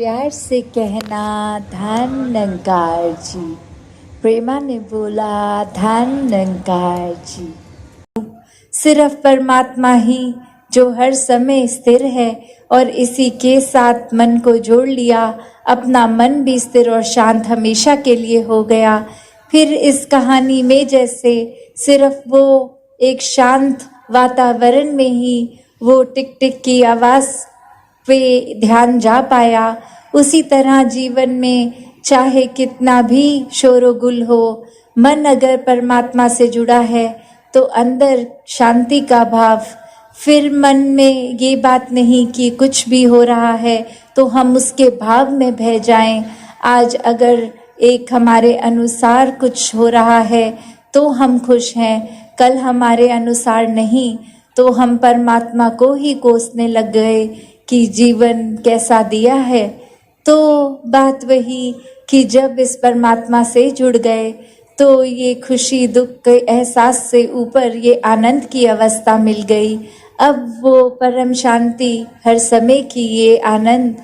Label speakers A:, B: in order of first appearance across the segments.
A: प्यार से कहना धन निरंकार जी। प्रेमा ने बोला धन निरंकार जी। सिर्फ परमात्मा ही जो हर समय स्थिर है और इसी के साथ मन को जोड़ लिया, अपना मन भी स्थिर और शांत हमेशा के लिए हो गया। फिर इस कहानी में जैसे सिर्फ वो एक शांत वातावरण में ही वो टिक टिक की आवाज़ पे ध्यान जा पाया, उसी तरह जीवन में चाहे कितना भी शोरगुल हो, मन अगर परमात्मा से जुड़ा है तो अंदर शांति का भाव। फिर मन में ये बात नहीं कि कुछ भी हो रहा है तो हम उसके भाव में बह जाएं। आज अगर एक हमारे अनुसार कुछ हो रहा है तो हम खुश हैं, कल हमारे अनुसार नहीं तो हम परमात्मा को ही कोसने लग गए कि जीवन कैसा दिया है। तो बात वही कि जब इस परमात्मा से जुड़ गए तो ये खुशी दुख के एहसास से ऊपर ये आनंद की अवस्था मिल गई। अब वो परम शांति हर समय की ये आनंद।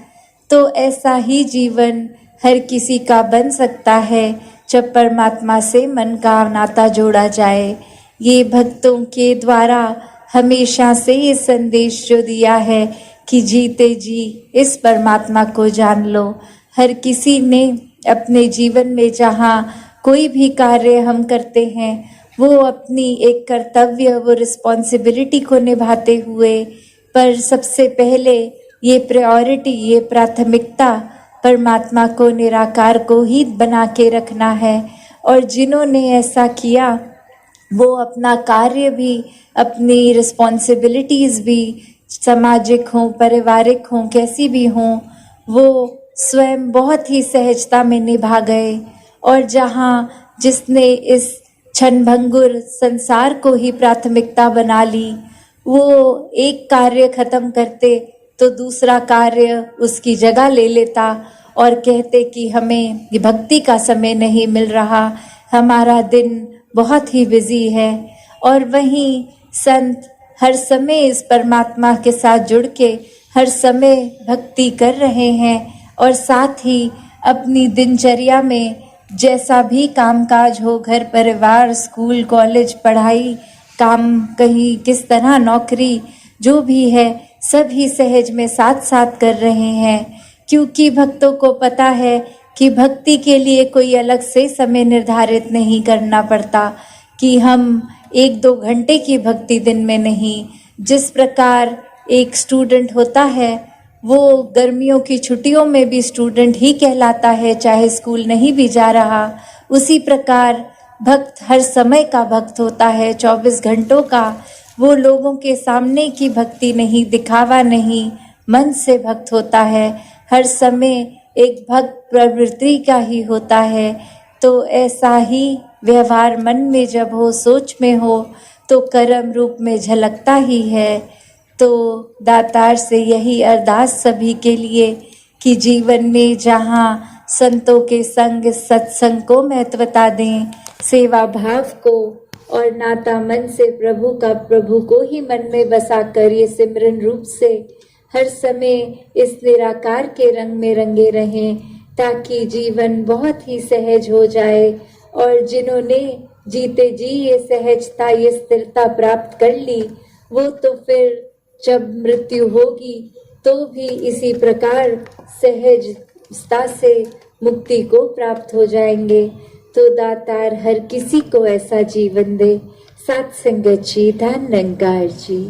A: तो ऐसा ही जीवन हर किसी का बन सकता है जब परमात्मा से मन का नाता जोड़ा जाए। ये भक्तों के द्वारा हमेशा से ये संदेश जो दिया है कि जीते जी इस परमात्मा को जान लो। हर किसी ने अपने जीवन में जहाँ कोई भी कार्य हम करते हैं वो अपनी एक कर्तव्य, वो रिस्पॉन्सिबिलिटी को निभाते हुए, पर सबसे पहले ये प्रायोरिटी, ये प्राथमिकता परमात्मा को, निराकार को ही बना के रखना है। और जिन्होंने ऐसा किया वो अपना कार्य भी, अपनी रिस्पॉन्सिबिलिटीज़ भी, सामाजिक हों, पारिवारिक हों, कैसी भी हों, वो स्वयं बहुत ही सहजता में निभा गए। और जहाँ जिसने इस क्षणभंगुर संसार को ही प्राथमिकता बना ली, वो एक कार्य खत्म करते तो दूसरा कार्य उसकी जगह ले लेता और कहते कि हमें ये भक्ति का समय नहीं मिल रहा, हमारा दिन बहुत ही बिजी है। और वहीं संत हर समय इस परमात्मा के साथ जुड़ के हर समय भक्ति कर रहे हैं और साथ ही अपनी दिनचर्या में जैसा भी कामकाज हो, घर परिवार, स्कूल कॉलेज, पढ़ाई, काम, कहीं किस तरह नौकरी, जो भी है सब ही सहज में साथ साथ कर रहे हैं। क्योंकि भक्तों को पता है कि भक्ति के लिए कोई अलग से समय निर्धारित नहीं करना पड़ता कि हम 1-2 घंटे की भक्ति दिन में नहीं। जिस प्रकार एक स्टूडेंट होता है वो गर्मियों की छुट्टियों में भी स्टूडेंट ही कहलाता है, चाहे स्कूल नहीं भी जा रहा, उसी प्रकार भक्त हर समय का भक्त होता है, 24 घंटों का। वो लोगों के सामने की भक्ति नहीं, दिखावा नहीं, मन से भक्त होता है, हर समय एक भक्त प्रवृत्ति का ही होता है। तो ऐसा ही व्यवहार मन में जब हो, सोच में हो, तो कर्म रूप में झलकता ही है। तो दातार से यही अरदास सभी के लिए कि जीवन में जहाँ संतों के संग, सत्संग को महत्वता दें, सेवा भाव को और नाता मन से प्रभु का, प्रभु को ही मन में बसा कर ये सिमरन रूप से हर समय इस निराकार के रंग में रंगे रहें, ताकि जीवन बहुत ही सहज हो जाए। और जिन्होंने जीते जी ये सहजता, ये स्थिरता प्राप्त कर ली, वो तो फिर जब मृत्यु होगी तो भी इसी प्रकार सहजता से मुक्ति को प्राप्त हो जाएंगे। तो दातार हर किसी को ऐसा जीवन दे। सत्संगत जी, धन निरंकार जी।